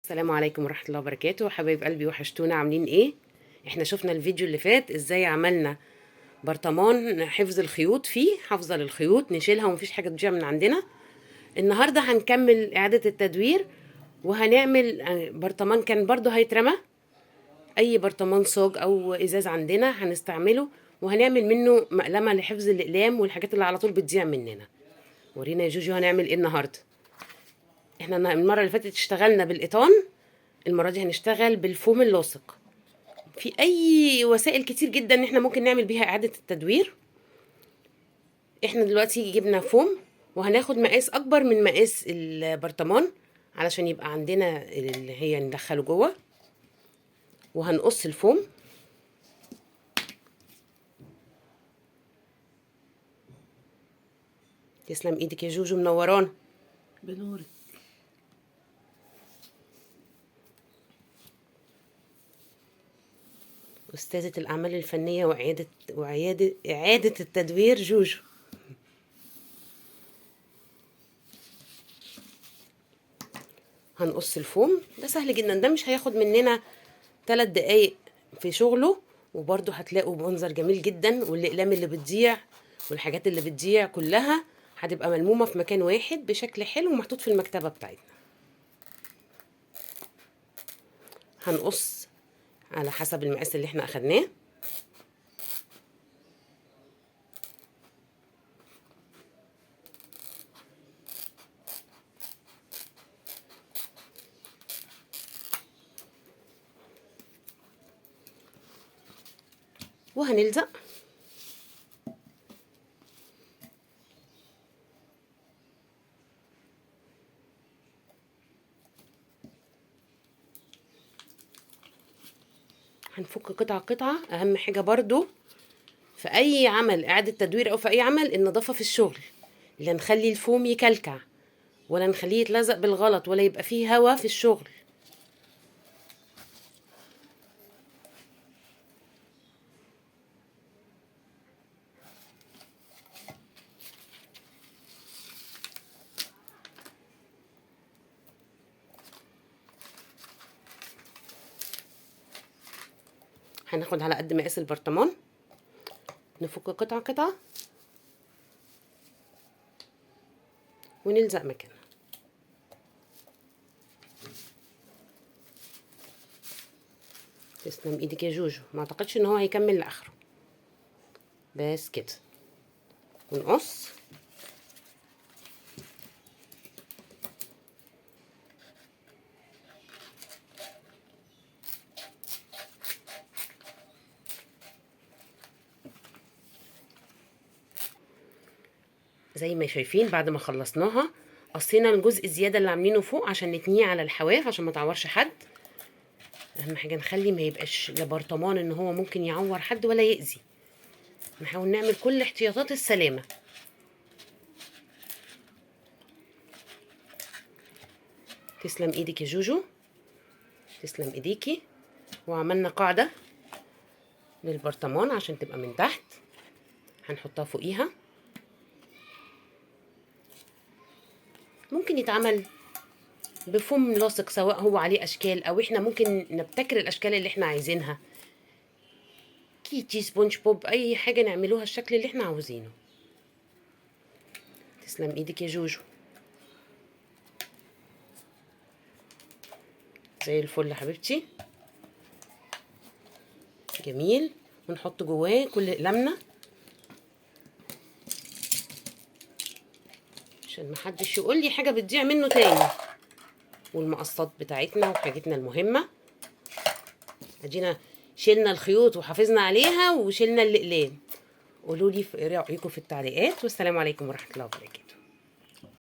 السلام عليكم ورحمة الله وبركاته. حبايب قلبي وحشتونا، عاملين ايه؟ احنا شفنا الفيديو اللي فات ازاي عملنا برطمان حفظ الخيوط، فيه حافظة للخيوط نشيلها ومفيش حاجة تضيع من عندنا. النهاردة هنكمل اعادة التدوير وهنعمل برطمان كان برضو هيترمى، اي برطمان صاج او ازاز عندنا هنستعمله، وهنعمل منه مقلمة لحفظ الاقلام والحاجات اللي على طول بتضيع مننا. ورينا يا جوجو هنعمل ايه النهارده. احنا المرة اللي فاتت اشتغلنا بالقطان، المرة دي هنشتغل بالفوم اللاصق. في اي وسائل كتير جدا ان احنا ممكن نعمل بيها اعادة التدوير. احنا دلوقتي جبنا فوم وهناخد مقاس اكبر من مقاس البرطمان علشان يبقى عندنا اللي هي ندخله جوه، وهنقص الفوم. تسلم ايدك يا جوجو، منورانا. بنورك. أستاذة الأعمال الفنية إعادة التدوير جوجو. هنقص الفوم، ده سهل جدا، ده مش هياخد مننا 3 دقايق في شغله، وبرده هتلاقوا منظر جميل جدا، والأقلام اللي بتضيع والحاجات اللي بتضيع كلها هتبقى ملمومة في مكان واحد بشكل حلو ومحطوط في المكتبة بتاعتنا. هنقص على حسب المقاس اللي احنا أخدناه. وهنلزق. هنفك قطعة قطعة. أهم حاجة برضو في أي عمل إعادة تدوير أو في أي عمل النظافة في الشغل، لا نخلي الفوم يكلكع ولا نخليه يتلزق بالغلط ولا يبقى فيه هوا في الشغل. هناخد على قد مقاس البرطمان، نفك قطعة قطعة ونلزق مكانها. تسلم ايدك يا جوجو، ما اعتقدش ان هو هيكمل لاخره. بس كده ونقص. زي ما شايفين بعد ما خلصناها قصينا الجزء الزياده اللي عاملينه فوق عشان نتنيه على الحواف عشان ما تعورش حد. اهم حاجه نخلي ما يبقاش لبرطمان ان هو ممكن يعور حد ولا يأذي. نحاول نعمل كل احتياطات السلامه. تسلم ايدك يا جوجو، تسلم ايديكي. وعملنا قاعده للبرطمان عشان تبقى من تحت، هنحطها فوقيها. ممكن يتعمل بفوم لاصق سواء هو عليه اشكال او احنا ممكن نبتكر الاشكال اللي احنا عايزينها، كيتي، سبونج بوب، اي حاجه نعملوها الشكل اللي احنا عاوزينه. تسلم ايدك يا جوجو، زي الفل يا حبيبتي. جميل. ونحط جواه كل اقلامنا عشان محدش يقول لي حاجه بتضيع منه تاني. والمقصات بتاعتنا وحاجتنا المهمه، ادينا شيلنا الخيوط وحافظنا عليها وشيلنا الاقلام. قولوا لي ايه رايكم في التعليقات، والسلام عليكم ورحمه الله وبركاته.